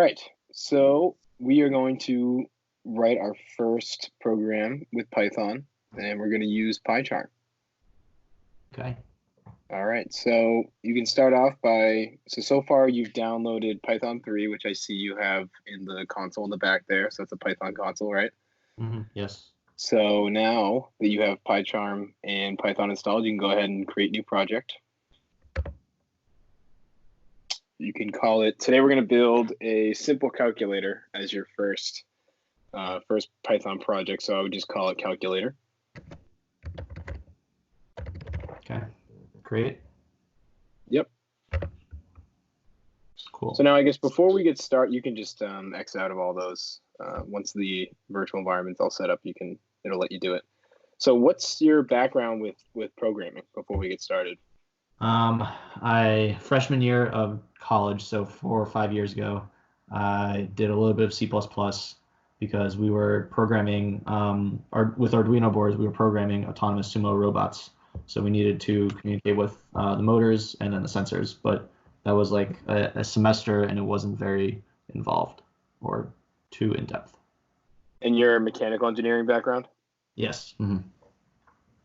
right, so we are going to write our first program with Python, and we're going to use PyCharm. Okay. All right, so you can start off by, so far you've downloaded Python 3, which I see you have in the console in the back there, so it's a Python console, right? Yes. So now that you have PyCharm and Python installed, you can go ahead and create a new project. You can call it, today we're going to build a simple calculator as your first Python project, so I would just call it calculator. Okay. Create. Yep. Cool. So now I guess before we get started, you can just X out of all those. Once the virtual environment's all set up, it'll let you do it. So what's your background with programming before we get started? Freshman year of college, so 4 or 5 years ago, I did a little bit of C++ because we were programming, with Arduino boards, we were programming autonomous sumo robots. So we needed to communicate with the motors and then the sensors, but that was like a semester and it wasn't very involved or too in-depth. And your mechanical engineering background? Yes. All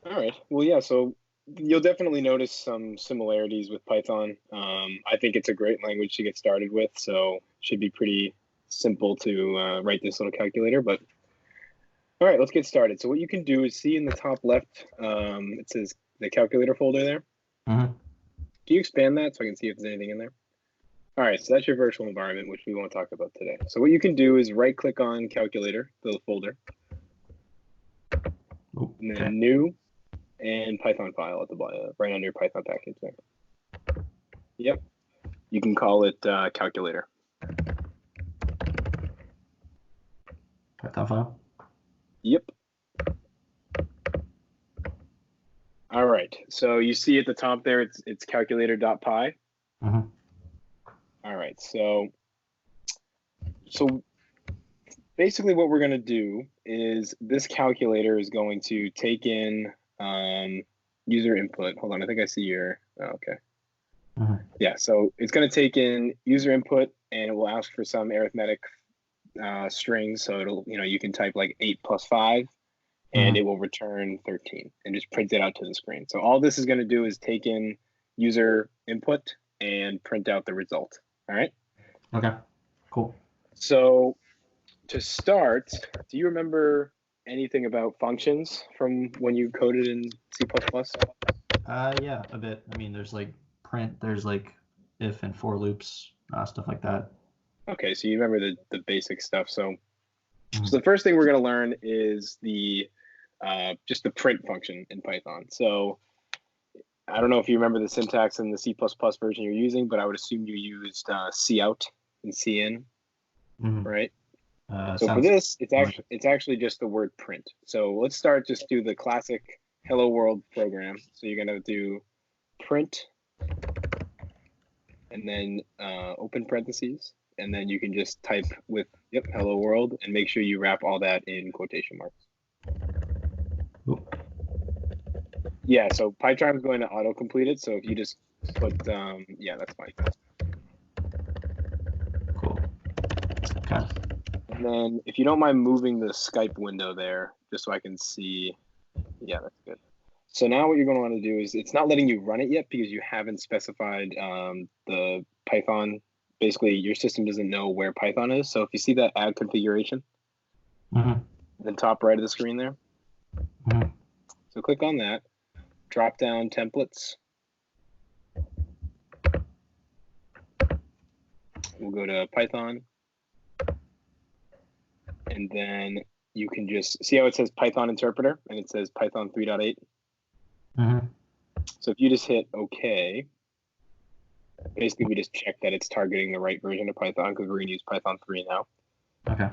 right. Well, yeah, so you'll definitely notice some similarities with Python. I think it's a great language to get started with, so it should be pretty simple to write this little calculator. But all right, let's get started. So what you can do is see in the top left, it says the calculator folder there. Can you expand that so I can see if there's anything in there? All right, so that's your virtual environment, which we won't talk about today. So what you can do is right-click on calculator, the folder, and then new, and Python file at the bottom, right under Python package there. Yep. You can call it calculator. Python file? Yep. All right. So you see at the top there, it's calculator.py. All right. So basically what we're going to do is this calculator is going to take in user input. Hold on. I think I see your, okay. Yeah. So it's going to take in user input and it will ask for some arithmetic strings. So it'll, you can type like 8 plus 5 and it will return 13 and just print it out to the screen. So all this is going to do is take in user input and print out the result. All right. Okay, cool. So to start, do you remember anything about functions from when you coded in C++? Yeah, a bit. I mean, there's like print, there's like if and for loops, stuff like that. Okay, so you remember the basic stuff. So the first thing we're going to learn is just the print function in Python. So I don't know if you remember the syntax in the C++ version you're using, but I would assume you used cout and cin, right? So for this, it's actually just the word print. So let's just do the classic hello world program. So you're going to do print and then open parentheses. And then you can just type with, hello world, and make sure you wrap all that in quotation marks. Yeah, so PyCharm is going to auto-complete it. So if you just put, yeah, that's fine. Cool. Okay. And then if you don't mind moving the Skype window there, just so I can see, yeah, that's good. So now what you're going to want to do is, it's not letting you run it yet because you haven't specified the Python. Basically, your system doesn't know where Python is. So if you see that add configuration, the top right of the screen there. So click on that, drop down templates. We'll go to Python. And then you can just see how it says Python interpreter and it says Python 3.8. So if you just hit OK, basically we just check that it's targeting the right version of Python because we're going to use Python 3 now. Okay.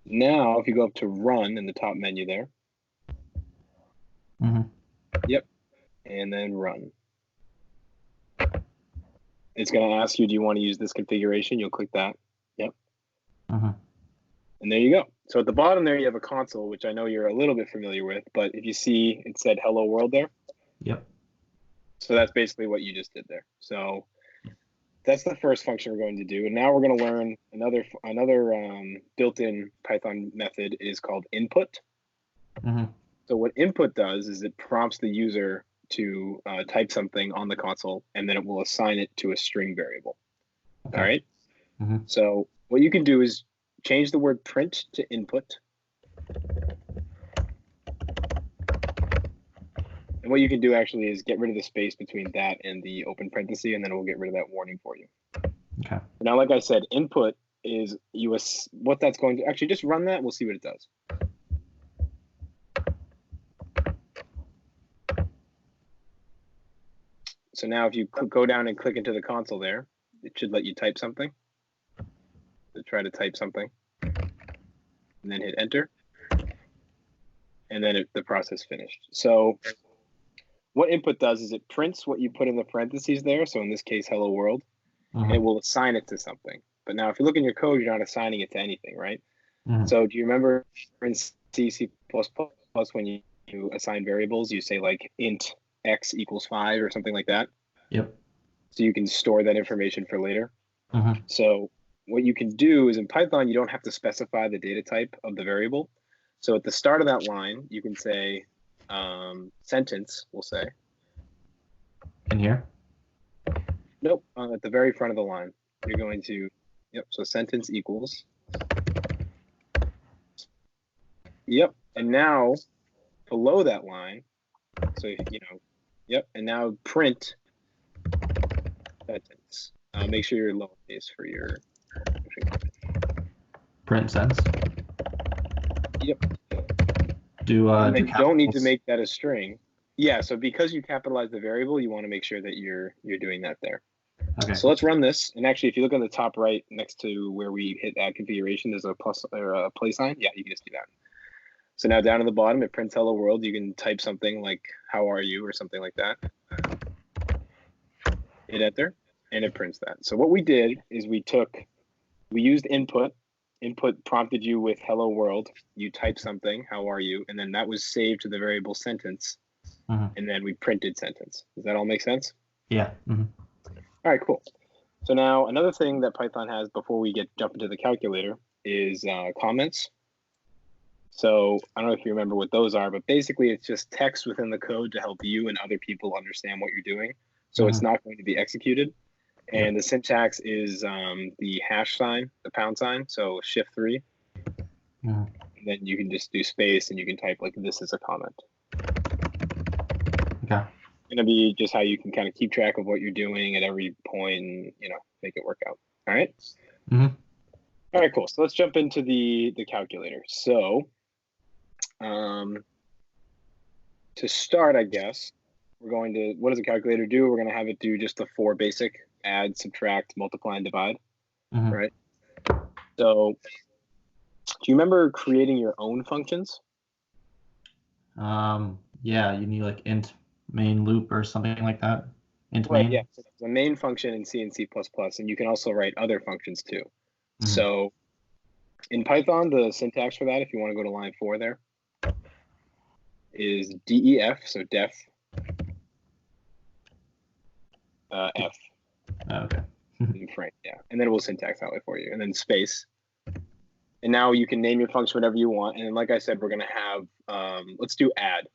Now, if you go up to run in the top menu there. Yep. And then run. It's going to ask you, do you want to use this configuration? You'll click that. Yep. And there you go. So at the bottom there, you have a console, which I know you're a little bit familiar with, but if you see, it said hello world there. Yep. So that's basically what you just did there. So that's the first function we're going to do. And now we're going to learn another built-in Python method is called input. Mm-hmm. So what input does is it prompts the user to type something on the console, and then it will assign it to a string variable. Okay. All right. Mm-hmm. So what you can do is change the word print to input. And what you can do actually is get rid of the space between that and the open parenthesis, and then it will get rid of that warning for you. Okay. Now, like I said, input is what that's going to actually just run that. We'll see what it does. So now if you go down and click into the console there, it should let you type something. So try to type something and then hit enter. And then the process finished. So what input does is it prints what you put in the parentheses there. So in this case, hello world, and it will assign it to something. But now if you look in your code, you're not assigning it to anything, right? Mm-hmm. So do you remember in C, C++ when you assign variables, you say like int x equals 5 or something like that? Yep. So you can store that information for later. Mm-hmm. So what you can do is in Python, you don't have to specify the data type of the variable. So at the start of that line, you can say sentence, we'll say. In here? Nope, at the very front of the line. You're going to, yep, so sentence equals. Yep, and now below that line, so, yep, and now print sentence. Make sure you're lowercase for your Print sentence? Yep. And then you don't need to make that a string. Yeah, so because you capitalize the variable, you want to make sure that you're doing that there. Okay. So let's run this. And actually, if you look on the top right next to where we hit add configuration, there's a plus or a play sign. Yeah, you can just do that. So now down at the bottom, it prints hello world. You can type something like how are you or something like that. Hit enter, and it prints that. So what we did is we used input. Input prompted you with hello world. You type something, how are you? And then that was saved to the variable sentence. Mm-hmm. And then we printed sentence. Does that all make sense? Yeah. Mm-hmm. All right, cool. So now another thing that Python has before we jump into the calculator is comments. So I don't know if you remember what those are, but basically it's just text within the code to help you and other people understand what you're doing. So it's not going to be executed. And the syntax is the hash sign, the pound sign, so shift 3. And then you can just do space and you can type like this is a comment. Okay. It's going to be just how you can kind of keep track of what you're doing at every point and, make it work out. All right? Mm-hmm. All right, cool. So let's jump into the calculator. So to start, I guess, what does the calculator do? We're going to have it do just the 4 basic add, subtract, multiply, and divide, right? So do you remember creating your own functions? Yeah, you need like int main loop or something like that. Int Right, main. yeah. So there's a main function in C and C++, and you can also write other functions too. So in Python, the syntax for that, if you want to go to line 4 there, is def, so def, f. Okay. In frame, yeah. And then it will syntax that way for you, and then space. And now you can name your function whatever you want. And then, like I said, we're going to have, let's do add.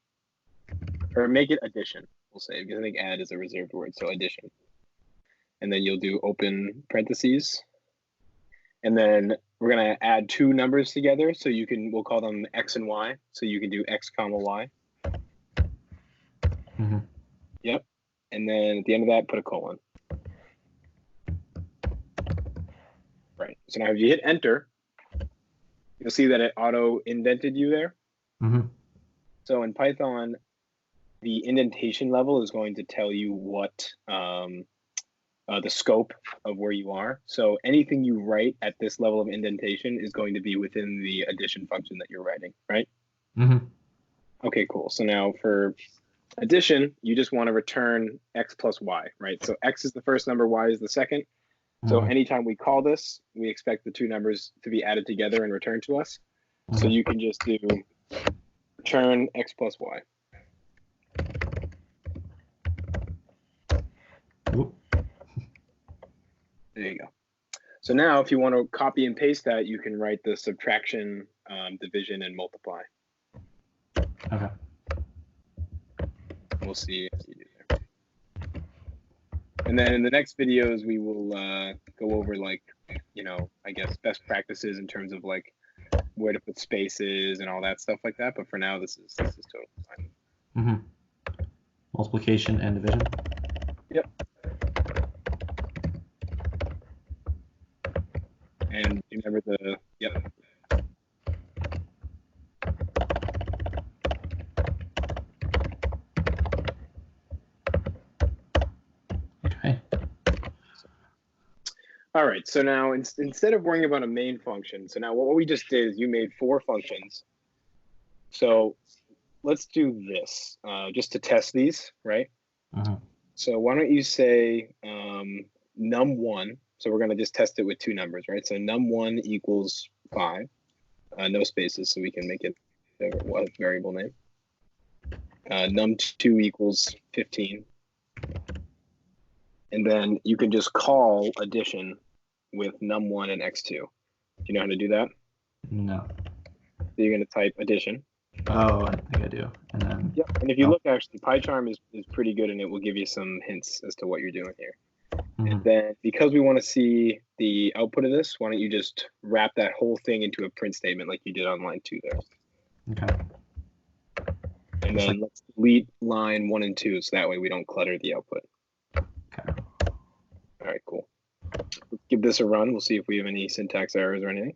Or make it addition, we'll say, because I think add is a reserved word, so addition. And then you'll do open parentheses. And then we're going to add 2 numbers together, so we'll call them x and y. So you can do x comma y. Yep. And then at the end of that, put a colon. Right. So now if you hit enter, you'll see that it auto indented you there. So in Python, the indentation level is going to tell you what the scope of where you are. So anything you write at this level of indentation is going to be within the addition function that you're writing, right? Okay, cool. So now for addition, you just want to return x plus y, right? So x is the first number, y is the second. So anytime we call this, we expect the 2 numbers to be added together and returned to us. So you can just do return x plus y. There you go. So now if you want to copy and paste that, you can write the subtraction, division, and multiply. Okay. We'll see if you do there. And then in the next videos, we will go over, like, I guess best practices in terms of like where to put spaces and all that stuff like that. But for now, this is totally fine. Mm-hmm. Multiplication and division. Yep. And remember yep. Okay. All right, so now instead of worrying about a main function, so now what we just did is you made 4 functions. So let's do this just to test these, right? Mm-hmm. So why don't you say num1, so we're going to just test it with 2 numbers, right? So num1 equals 5, no spaces, so we can make it a variable name. Num2 equals 15. And then you can just call addition with num1 and x2. Do you know how to do that? No. So you're going to type addition. Oh, I think I do. And then. Yep. And if you look, actually, PyCharm is pretty good, and it will give you some hints as to what you're doing here. Mm-hmm. And then because we want to see the output of this, why don't you just wrap that whole thing into a print statement like you did on line 2 there. Okay. And then let's delete line 1 and 2, so that way we don't clutter the output. Okay. All right, cool. Let's give this a run. We'll see if we have any syntax errors or anything.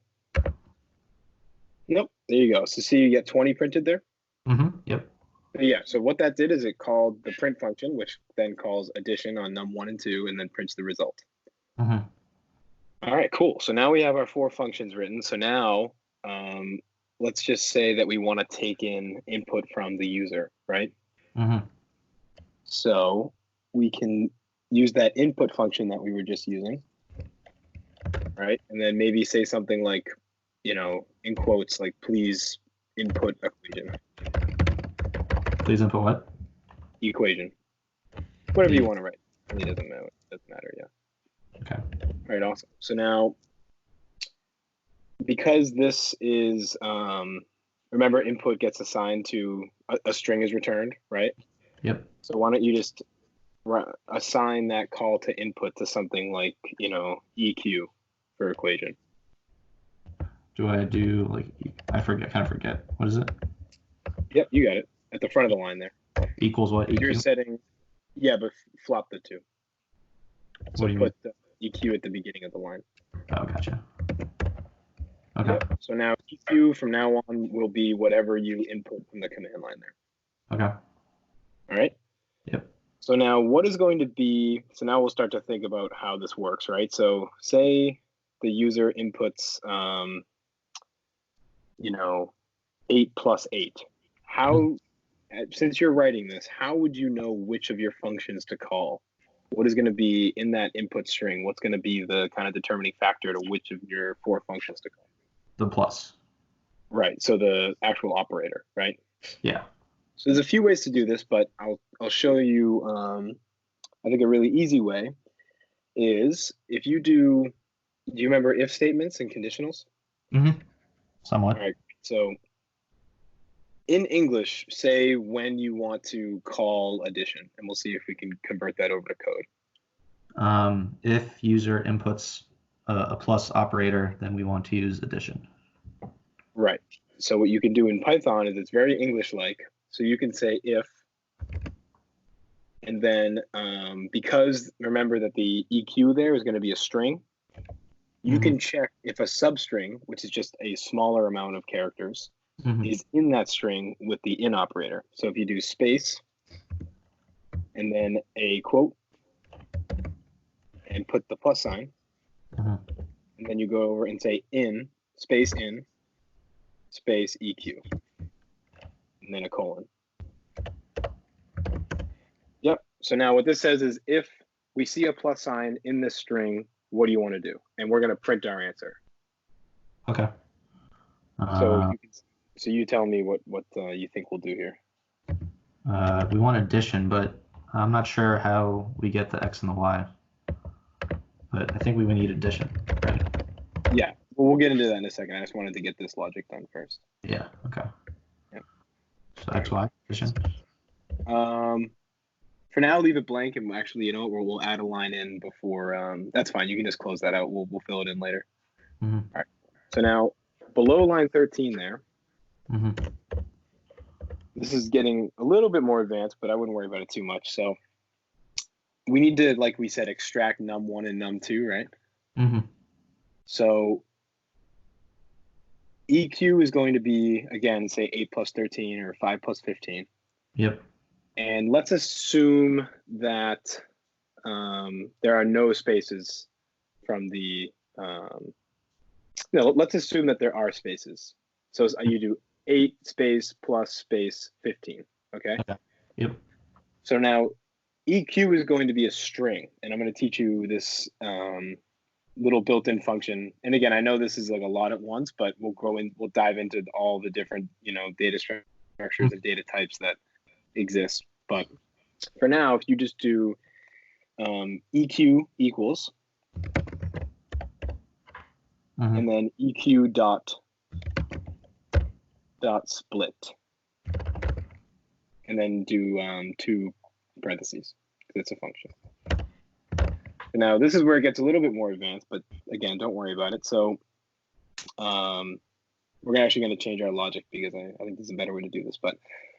Nope. There you go. So see, you get 20 printed there? Mm-hmm. Yep. Yeah, so what that did is it called the print function, which then calls addition on num1 and 2, and then prints the result. Mm-hmm. All right, cool. So now we have our 4 functions written. So now let's just say that we want to take in input from the user, right? Mm-hmm. So we can use that input function that we were just using, right? And then maybe say something like, in quotes, like, please input equation. Please input what? Equation. Whatever you want to write. It really doesn't matter. It doesn't matter, yeah. Okay. All right, awesome. So now, because this is, remember, input gets assigned to a string is returned, right? Yep. So why don't you just assign that call to input to something like, EQ for equation. Do I do, like, I kind of forget. What is it? Yep, you got it. At the front of the line there. Equals what? EQ? You're setting, yeah, but flop the 2. So put the EQ at the beginning of the line. Oh, gotcha. Okay. Yep. So now EQ from now on will be whatever you input from the command line there. Okay. All right? Yep. So now what is going to be, so now we'll start to think about how this works, right? So say the user inputs, 8 plus 8. How, since you're writing this, how would you know which of your functions to call? What is going to be in that input string? What's going to be the kind of determining factor to which of your 4 functions to call? The plus. Right. So the actual operator, right? Yeah. So there's a few ways to do this, but I'll show you. I think a really easy way is if you do you remember if statements and conditionals? Mm-hmm. Somewhat. All right. So in English, say when you want to call addition, and we'll see if we can convert that over to code. If user inputs a plus operator, then we want to use addition. Right. So what you can do in Python is it's very English-like. So you can say if, and then because remember that the EQ there is going to be a string, you can check if a substring, which is just a smaller amount of characters, is in that string with the in operator. So if you do space and then a quote and put the plus sign, and then you go over and say in space EQ, and then a colon. Yep. So now what this says is if we see a plus sign in this string, what do you want to do? And we're going to print our answer. Okay. So you tell me what you think we'll do here. We want addition, but I'm not sure how we get the x and the y. but I think we would need addition, right? Yeah, well, we'll get into that in a second. I just wanted to get this logic done first. Yeah, okay. Yep. So XY, addition. For now, leave it blank, and actually, you know, we'll add a line in before. That's fine. You can just close that out. We'll fill it in later. Mm-hmm. All right. So now, below line 13 there, this is getting a little bit more advanced, but I wouldn't worry about it too much. So we need to, like we said, extract num1 and num2, right? So EQ is going to be, again, say 8 plus 13 or 5 plus 15. Yep. And let's assume that there are no spaces from the, no, let's assume that there are spaces. So you do 8 space plus space 15, okay? Yep. So now EQ is going to be a string, and I'm going to teach you this little built-in function. And again, I know this is like a lot at once, but we'll dive into all the different, you know, data structures and data types that exist. But for now, if you just do EQ equals, and then EQ dot split, and then do 2 parentheses, because it's a function. Now, this is where it gets a little bit more advanced, but again, don't worry about it. So we're actually going to change our logic, because I think this is a better way to do this. But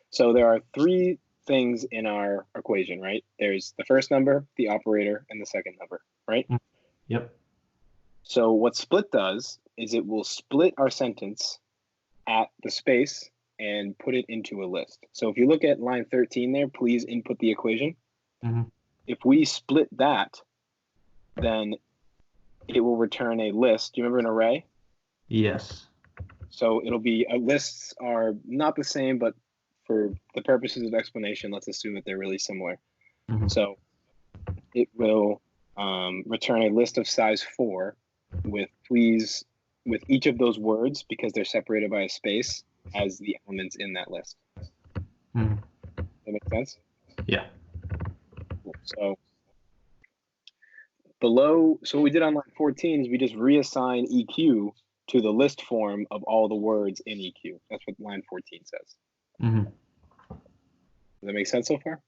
so there are 3 things in our equation, right? There's the first number, the operator, and the second number, right? Yep. So what split does is it will split our sentence at the space and put it into a list. So if you look at line 13 there, please input the equation. If we split that, then it will return a list. Do you remember an array? Yes. So it'll be, lists are not the same, but for the purposes of explanation, let's assume that they're really similar. So it will return a list of size 4 with each of those words, because they're separated by a space, as the elements in that list. That make sense? Yeah. Cool. So so what we did on line 14 is we just reassign EQ to the list form of all the words in EQ. That's what line 14 says. Does that make sense so far?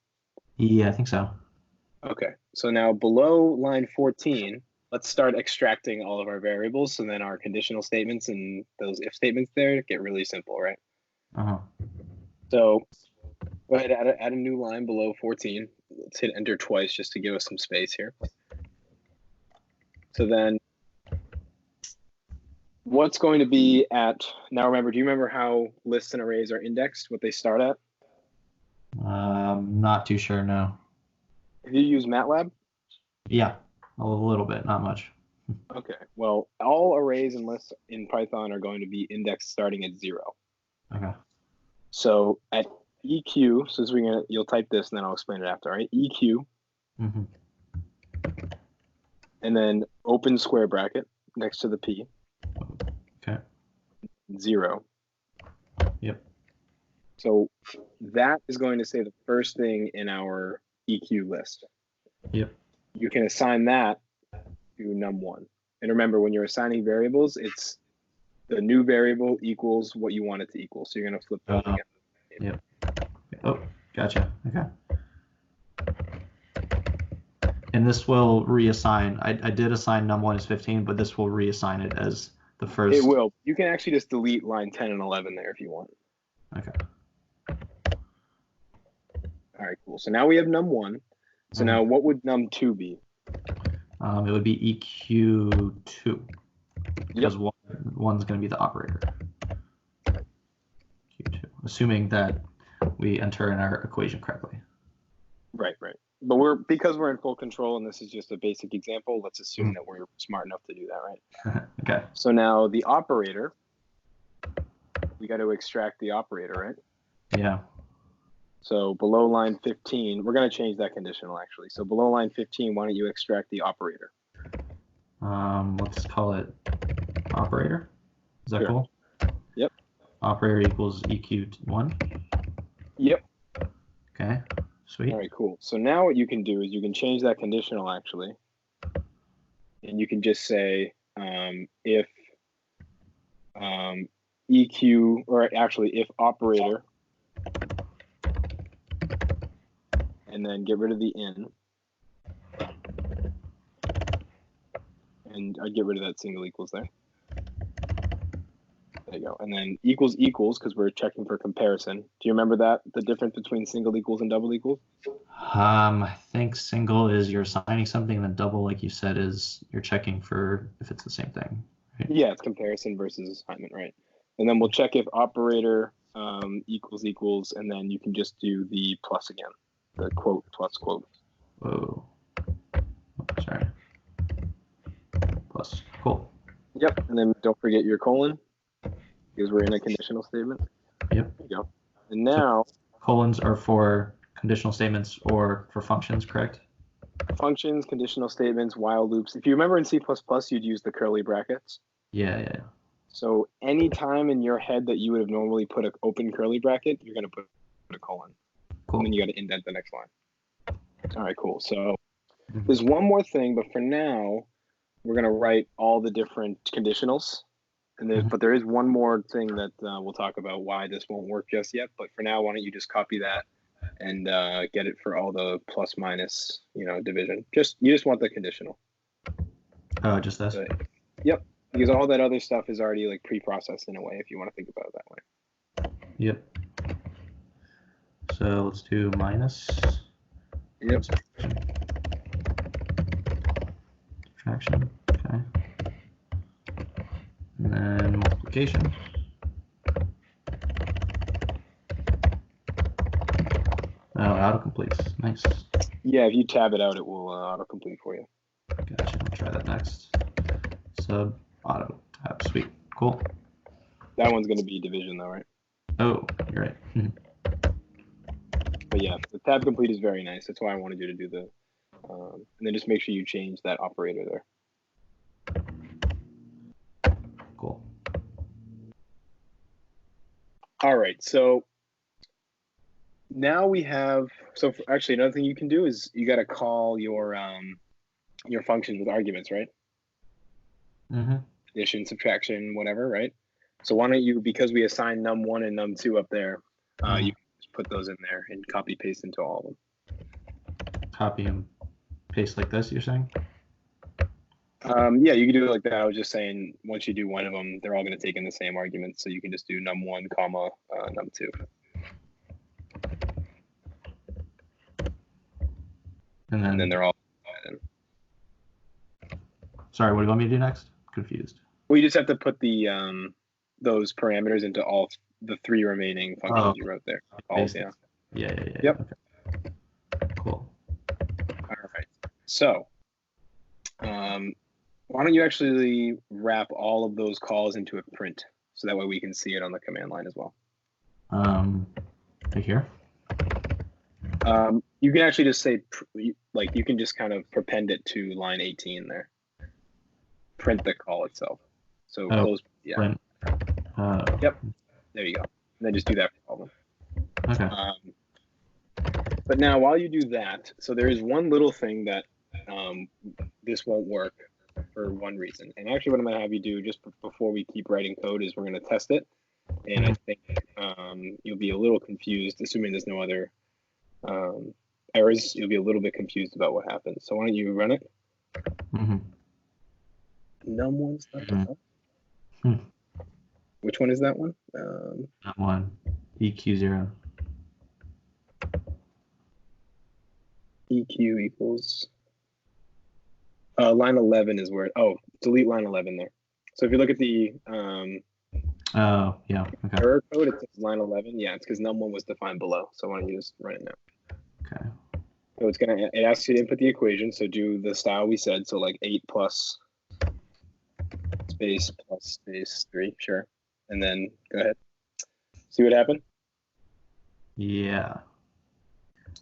Yeah, I think so. Okay. So now below line 14, let's start extracting all of our variables. So then our conditional statements and those if statements there get really simple, right? So go ahead, add a new line below 14. Let's hit enter twice just to give us some space here. So then what's going to be now remember, do you remember how lists and arrays are indexed, what they start at? Not too sure, no. Have you used MATLAB? Yeah, a little bit, not much. Okay, well, all arrays and lists in Python are going to be indexed starting at 0. Okay. So at EQ, so you'll type this and then I'll explain it after, right? EQ, and then open square bracket next to the P. Okay. 0. Yep. So that is going to say the first thing in our EQ list. Yep. You can assign that to num1. And remember, when you're assigning variables, it's the new variable equals what you want it to equal. So you're going to flip those again. Yep. Oh, gotcha. Okay. And this will reassign. I did assign num1 as 15, but this will reassign it as the first. It will. You can actually just delete line 10 and 11 there if you want. Okay. All right, cool. So now we have num1. So now what would num2 be? It would be EQ2. Because one's going to be the operator. EQ2. Assuming that we enter in our equation correctly. Right. But because we're in full control and this is just a basic example, let's assume that we're smart enough to do that, right? Okay. So now the operator, we got to extract the operator, right? Yeah. So below line 15, we're going to change that conditional actually. So below line 15, why don't you extract the operator? Let's call it operator. Is that cool? Yep. Operator equals EQ1. Yep. Okay. Sweet. All right, cool. So now what you can do is you can change that conditional actually and you can just say if EQ, or actually if operator, and then get rid of the in, and I'd get rid of that single equals there. There you go. And then equals equals, because we're checking for comparison. Do you remember that, the difference between single equals and double equals? I think single is you're assigning something, and then double, like you said, is you're checking for if it's the same thing. Right? Yeah, it's comparison versus assignment, right? And then we'll check if operator equals equals, and then you can just do the plus again, the quote plus quote. Whoa. Sorry. Plus. Cool. Yep. And then don't forget your colon, because we're in a conditional statement. Yep. There you go. And now colons are for conditional statements or for functions, correct? Functions, conditional statements, while loops. If you remember in C++, you'd use the curly brackets. Yeah. So anytime in your head that you would have normally put an open curly bracket, you're going to put a colon. Cool. And then you got to indent the next line. All right, cool. So there's one more thing, but for now, we're going to write all the different conditionals. And but there is one more thing that we'll talk about why this won't work just yet. But for now, why don't you just copy that and get it for all the plus minus, division. You just want the conditional. Oh, just this? Yep. Because all that other stuff is already like pre-processed in a way, if you want to think about it that way. Yep. So let's do minus. Yep. Subtraction. Okay. And then multiplication. Oh, autocompletes. Nice. Yeah, if you tab it out, it will autocomplete for you. Gotcha. I'll try that next. Sub auto tab. Sweet. Cool. That one's going to be division though, right? Oh, you're right. But yeah, the tab complete is very nice. That's why I wanted you to do the, and then just make sure you change that operator there. Cool. All right, so now we have, actually another thing you can do is you got to call your functions with arguments, right? Addition, subtraction, whatever, right? So why don't you, because we assign num1 and num2 up there, you can just put those in there and copy paste into all of them. Copy and paste like this, you're saying? Yeah, you can do it like that. I was just saying, once you do one of them, they're all going to take in the same argument. So you can just do num1, comma, num2. And then they're all. Sorry, what do you want me to do next? Confused. Well, you just have to put the those parameters into all the three remaining functions you wrote there. Yeah. Yep. Okay. Cool. All right. So, why don't you actually wrap all of those calls into a print, so that way we can see it on the command line as well. Right here. You can actually just say, like, you can just kind of prepend it to line 18 there. Print the call itself. So close. Yeah. Print. Yep. There you go. And then just do that for all of them. Okay. But now, while you do that, so there is one little thing that this won't work for one reason. And actually, what I'm going to have you do just before we keep writing code is we're going to test it. And I think you'll be a little confused, assuming there's no other errors. You'll be a little bit confused about what happens. So why don't you run it? Num1's not the Which one is that one? Num1. EQ0. EQ equals line 11 is where delete line 11 there. So if you look at the Oh, yeah. Okay. error code, it says line 11. Yeah, it's because num1 was defined below. So why don't you just run it now? Okay. So it asks you to input the equation. So do the style we said. So like 8 plus space plus space 3, sure. And then go ahead. See what happened? Yeah.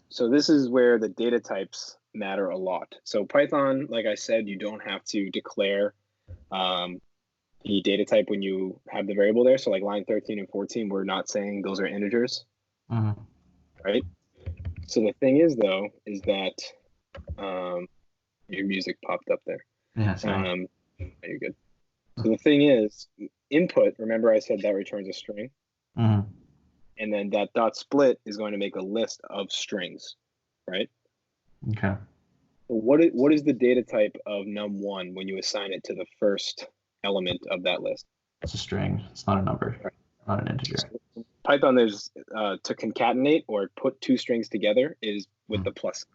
So this is where the data types matter a lot. So Python, like I said, you don't have to declare the data type when you have the variable there. So like line 13 and 14, we're not saying those are integers, right? So the thing is, though, is that your music popped up there. Yeah, sorry. You're good. So the thing is, input, remember I said that returns a string, Mm-hmm. and then that dot split is going to make a list of strings, right? Okay. So what is the data type of num1 when you assign it to the first element of that list? It's a string. It's not a number, Right. not an integer. So Python, there's to concatenate or put two strings together is with Mm-hmm. the plus.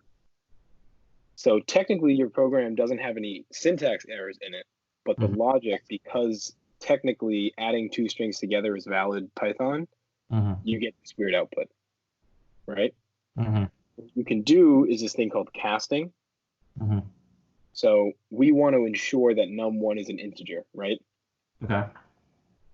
So technically, your program doesn't have any syntax errors in it, but the Mm-hmm. logic, because technically adding two strings together is valid Python, Mm-hmm. you get this weird output, right? Mm-hmm. What you can do is this thing called casting. Mm-hmm. So we want to ensure that num1 is an integer, right? Okay.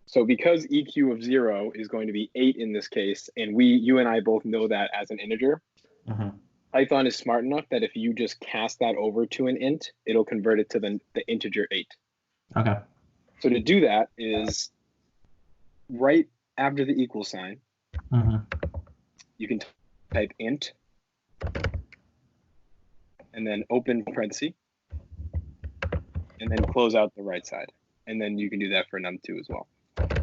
So because EQ of 0 is going to be 8 in this case, and you and I both know that as an integer, Mm-hmm. Python is smart enough that if you just cast that over to an int, it'll convert it to the integer 8. Okay. So to do that is right after the equal sign, Mm-hmm. you can type int and then open parenthesis and then close out the right side. And then you can do that for num2 as well.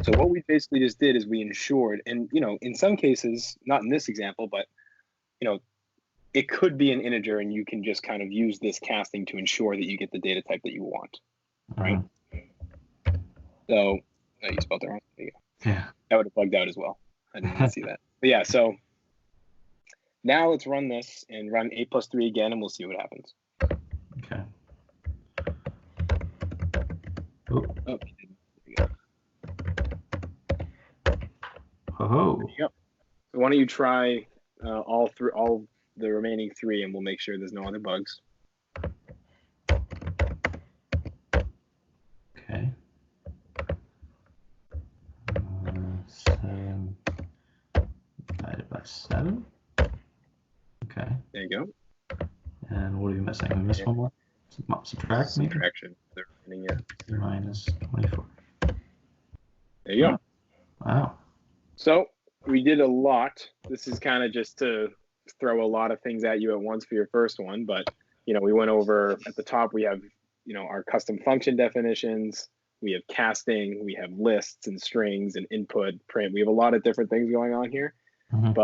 So what we basically just did is we ensured, and in some cases, not in this example, but it could be an integer, and you can just kind of use this casting to ensure that you get the data type that you want, right? Mm-hmm. So you spelled it wrong. There you go. Yeah. That would have bugged out as well. I didn't even see that. But yeah, so now let's run this and run 8 plus 3 again, and we'll see what happens. Okay. Oh. Oh, there you go. Oh. There you go. So why don't you try all the remaining 3, and we'll make sure there's no other bugs. Okay. 7 divided by 7. Okay. There you go. And what are we missing? We missed one more. Subtract, maybe? Subtraction. Yeah. Minus 24. There you go. Wow. So we did a lot. This is kind of just to throw a lot of things at you at once for your first one, but we went over at the top. We have our custom function definitions. We have casting. We have lists and strings and input, print. We have a lot of different things going on here. Mm-hmm.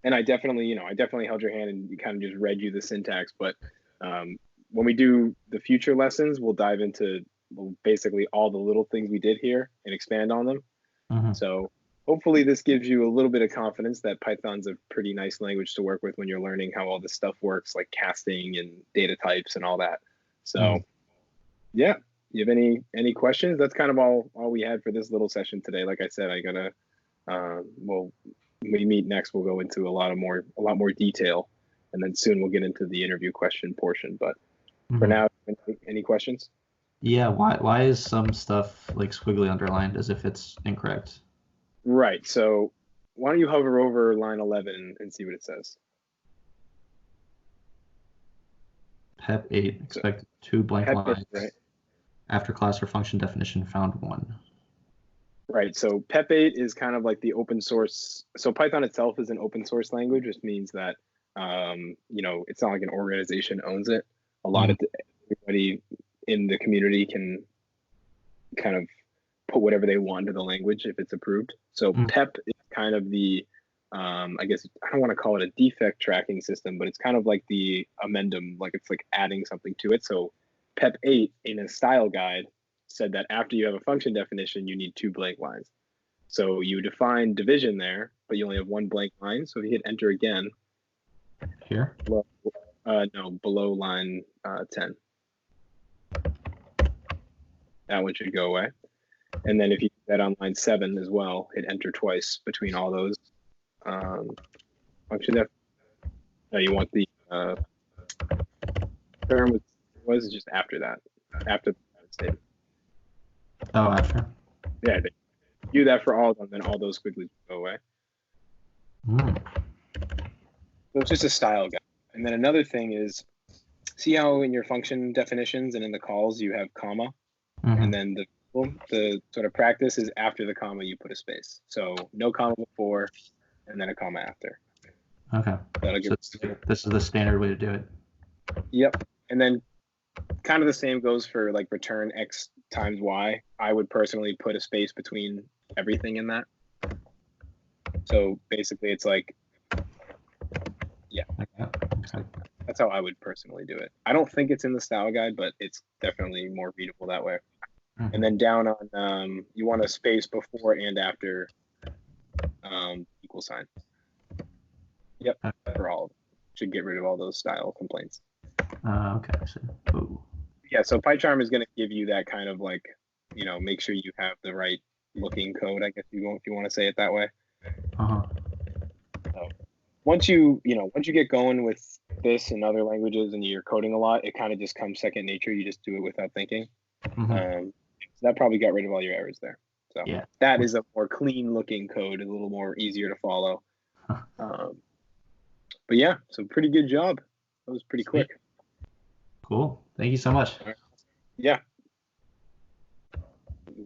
And I definitely held your hand and kind of just read you the syntax. But when we do the future lessons, we'll dive into basically all the little things we did here and expand on them. Mm-hmm. So hopefully this gives you a little bit of confidence that Python's a pretty nice language to work with when you're learning how all this stuff works, like casting and data types and all that. So yeah, you have any questions? That's kind of all we had for this little session today. Like I said, I gotta when we meet next, we'll go into a lot more detail, and then soon we'll get into the interview question portion. But for now, any questions? Yeah, why is some stuff like squiggly underlined as if it's incorrect? Right. So why don't you hover over line 11 and see what it says? PEP 8 expected 2 blank PEP lines. 8, right? After class or function definition found 1. Right. So PEP 8 is kind of like the open source. So Python itself is an open source language, which means that it's not like an organization owns it. A lot of everybody in the community can kind of put whatever they want into the language if it's approved. So PEP is kind of the I guess I don't want to call it a defect tracking system, but it's kind of like the amendum, like it's like adding something to it. So PEP 8 in a style guide said that after you have a function definition, you need 2 blank lines. So you define division there, but you only have 1 blank line. So if you hit enter again. Here? Below line 10. That one should go away. And then if you do that on line 7 as well, hit enter twice between all those function def. No, you want the term was just after that, after the statement. Oh, after. Yeah, do that for all of them, then all those squigglies go away. So it's just a style guide. And then another thing is, see how in your function definitions and in the calls you have comma, and then the sort of practice is after the comma you put a space. So no comma before, and then a comma after. Okay. So this is the standard way to do it. Yep. And then kind of the same goes for like return X times Y. I would personally put a space between everything in that. So basically it's like, yeah, Okay. that's how I would personally do it. I don't think it's in the style guide, but it's definitely more readable that way. Mm-hmm. And then down on, you want a space before and after equal sign. Yep, for all of them. Should get rid of all those style complaints. Okay. Ooh. Yeah, so PyCharm is going to give you that kind of like, make sure you have the right looking code, I guess if you want to say it that way. Uh-huh. So once you get going with this and other languages and you're coding a lot, it kind of just comes second nature. You just do it without thinking. Mm-hmm. So that probably got rid of all your errors there. So Yeah. that is a more clean looking code, a little more easier to follow. But yeah, so pretty good job. That was pretty quick. Cool. Thank you so much. Yeah.